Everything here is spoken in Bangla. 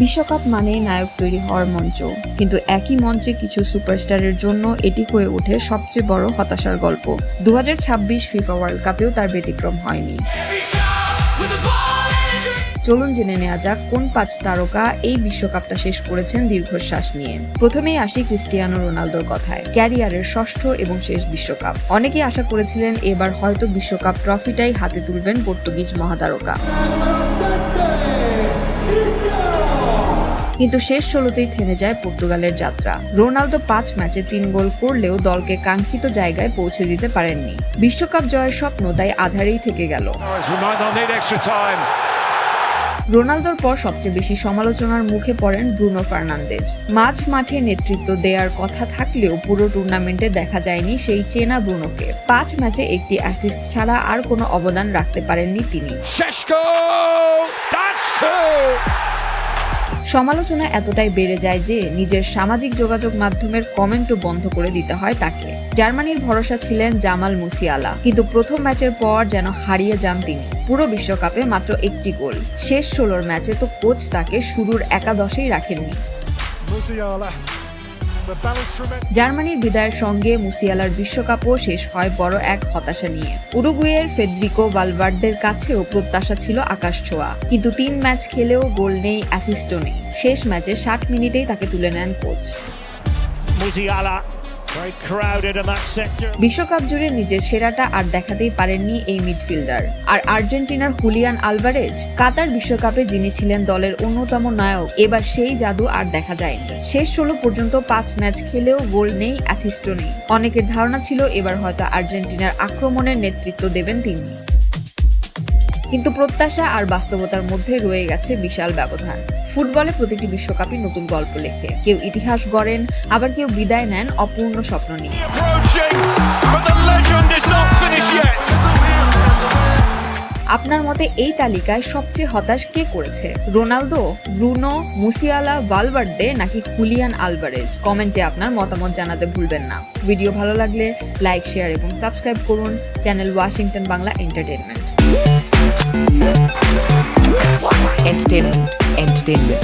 বিশ্বকাপ মানেই নায়ক তৈরি হওয়ার মঞ্চ, কিন্তু একই মঞ্চে কিছু সুপারস্টারের জন্য এটি হয়ে ওঠে সবচেয়ে বড় হতাশার গল্প। 2026 ফিফা ওয়ার্ল্ড কাপেও তার ব্যতিক্রম হয়নি। চলুন জেনে নেওয়া যাক কোন 5 তারকা এই বিশ্বকাপটা শেষ করেছেন দীর্ঘশ্বাস নিয়ে। প্রথমেই আসি ক্রিস্টিয়ানো রোনালদোর কথায়। ক্যারিয়ারের ষষ্ঠ এবং শেষ বিশ্বকাপ। অনেকেই আশা করেছিলেন এবার হয়তো বিশ্বকাপ ট্রফিটাই হাতে তুলবেন পর্তুগিজ মহাতারকা, কিন্তু শেষ 16তেই থেমে যায় পর্তুগালের যাত্রা। রোনালদো 5 ম্যাচে 3 গোল করলেও দলকে কাঙ্ক্ষিত জায়গায় পৌঁছে দিতে পারেননি। বিশ্বকাপ জয়ের স্বপ্ন তাই আধারেই থেকে গেল। রোনালদোর পর সবচেয়ে বেশি সমালোচনার মুখে পড়েন ব্রুনো ফার্নান্দেজ। মাঝ মাঠে নেতৃত্ব দেওয়ার কথা থাকলেও পুরো টুর্নামেন্টে দেখা যায়নি সেই চেনা ব্রুনোকে। 5 ম্যাচে একটি অ্যাসিস্ট ছাড়া আর কোনো অবদান রাখতে পারেননি তিনি। সমালোচনা এতটাই বেড়ে যায় যে নিজের সামাজিক যোগাযোগ মাধ্যমের কমেন্টও বন্ধ করে দিতে হয় তাকে। জার্মানির ভরসা ছিলেন জামাল মুসিয়ালা, কিন্তু প্রথম ম্যাচের পর যেন হারিয়ে যান তিনি। পুরো বিশ্বকাপে মাত্র 1টি গোল। শেষ 16 ম্যাচে তো কোচ তাকে শুরুর একাদশেই রাখেননি। জার্মানির বিদায়ের সঙ্গে মুসিয়ালার বিশ্বকাপও শেষ হয় বড় এক হতাশা নিয়ে। উরুগুয়ের ফেদ্রিকো ভালভার্দের কাছেও প্রত্যাশা ছিল আকাশ ছোঁয়া, কিন্তু 3 ম্যাচ খেলেও গোল নেই, অ্যাসিস্টও নেই। শেষ ম্যাচে 60 মিনিটেই তাকে তুলে নেন কোচ। বিশ্বকাপ জুড়ে নিজের সেরাটা আর দেখাতেই পারেননি এই মিডফিল্ডার। আর আর্জেন্টিনার হুলিয়ান আলভারেজ, কাতার বিশ্বকাপে যিনি ছিলেন দলের অন্যতম নায়ক, এবার সেই জাদু আর দেখা যায়নি। শেষ 16 পর্যন্ত 5 ম্যাচ খেলেও গোল নেই, অ্যাসিস্টও নেই। অনেকের ধারণা ছিল এবার হয়তো আর্জেন্টিনার আক্রমণের নেতৃত্ব দেবেন তিনি, কিন্তু প্রত্যাশা আর বাস্তবতার মধ্যে রয়ে গেছে বিশাল ব্যবধান। ফুটবলে প্রতিটি বিশ্বকাপই নতুন গল্প লেখে। কেউ ইতিহাস গড়েন, আবার কেউ বিদায় নেন অপূর্ণ স্বপ্ন নিয়ে। আপনার মতে এই তালিকায় সবচেয়ে হতাশ কে করেছে? রোনালদো, ব্রুনো, মুসিয়ালা, ভালভার্দে নাকি হুলিয়ান আলভারেজ? কমেন্টে আপনার মতামত জানাতে ভুলবেন না। ভিডিও ভালো লাগলে লাইক, শেয়ার এবং সাবস্ক্রাইব করুন channel Washington Bangla entertainment. Entertainment.